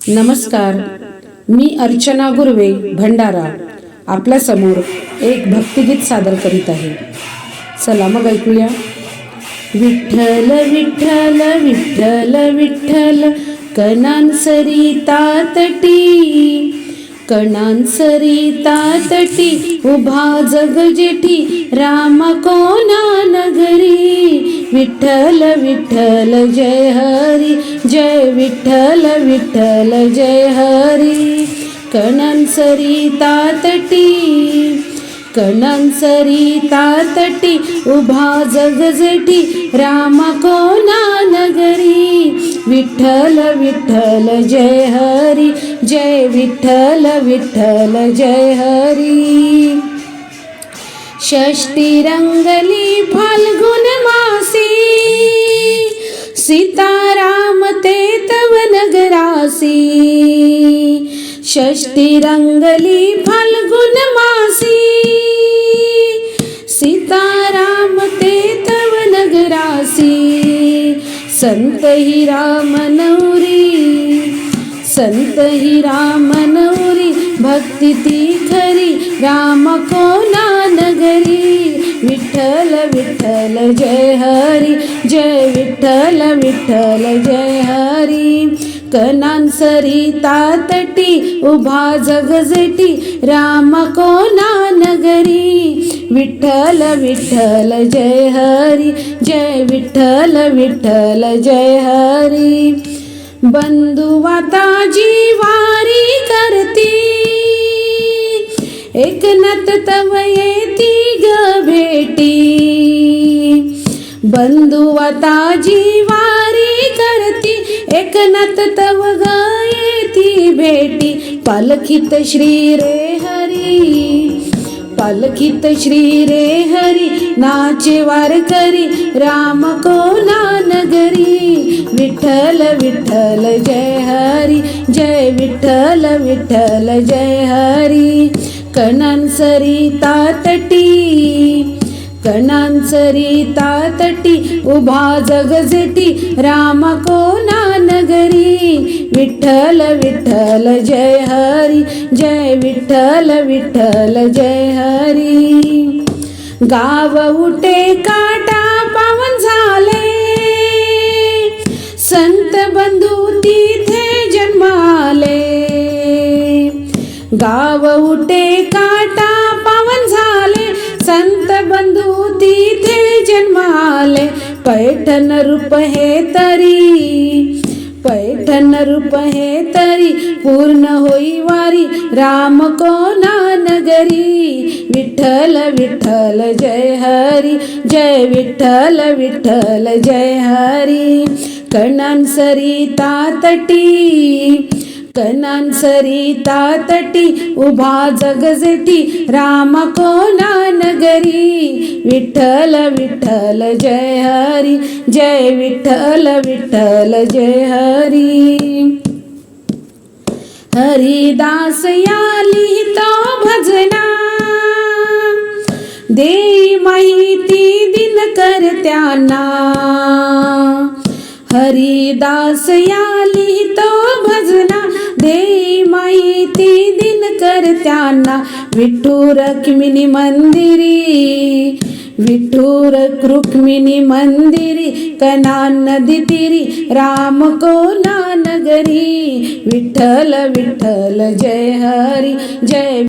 नमस्कार, मी अर्चना गुरवे भंडारा आपल्या समोर एक भक्तिगीत सादर करीत आहे. चला मग ऐकूया. विठ्ठल विठ्ठल विठ्ठल विठ्ठल कणांसरिता तटी, कणांसरिता तटी उभा जग जेठी राम कोणा नगरी. विठ्ठल विठ्ठल जय हरी, जय विठ्ठल विठ्ठल जय हरी. कणांसरिता तटी, कणांसरिता तटी उभा जग जेठी राम कोणा नगरी. विठ्ठल विठ्ठल जय हरी, जय विठ्ठल विठ्ठल जय हरी. षष्टी रंगली फाल्गुन मासी, सीताराम ते तव नगरासी. षष्टी रंगली फाल्गुन मासी, सीताराम ते तव नगरासी. संत ही राम नवरी, संत ही राम नवरी भक्ती ती खरी राम कोणा नगरी. विठ्ठल विठ्ठल जय हरी, जय विठ्ठल विठ्ठल जय हरी. कणांसरिता तटी उभा जग जेठी राम कोणा नगरी. विठ्ठल विठ्ठल जय हरी, जय विठ्ठल विठ्ठल जय हरी. बंधुवाता जीवारी करती, एकनाथ तव येती ग भेटी. बंधुवाता जीवारी करती, एकनाथ तव ग येती भेटी. पालखीत श्री रे हरी, पालखीत श्री रे हरी नाचे वारकरी राम कोणा नगरी. विठ्ठल विठ्ठल जय हरी, जय विठ्ठल विठ्ठल जय हरी. कणांसरिता तटी, कणांसरिता तटी उभा जग जेठी राम कोणा नगरी. विठ्ठल विठ्ठल जय हरी, जय विठ्ठल विठ्ठल जय हरी. गाव उठे काटा पावन झाले, संत बंधू तिथे जन्माले. गाव उठे काटा पावन झाले, संत बंधू तिथे जन्माले. पैठण रूप हे तरी, पैठण रूप हे तरी पूर्ण होई वारी राम कोणा नगरी. विठ्ठल विठ्ठल जय हरी, जय विठ्ठल विठ्ठल जय हरी. कणांसरिता तटी, कणांसरिता तटी उभा जग जेठी राम कोणा नगरी. विठ्ठल विठ्ठल जय हरी, जय विठ्ठल विठ्ठल जय हरी. हरिदास या लिहितो भजना, देई माहिती दिनकर्त्यांना. हरिदास या लिहितो भजना, देई माहिती दिनकर्त्यांना. विठ्ठू रुक्मिणी मंदिरी, विठ्ठू रुक्मिणी मंदिरी कणा नदी तीरी राम कोणा नगरी. विठ्ठल विठ्ठल जय हरी, जय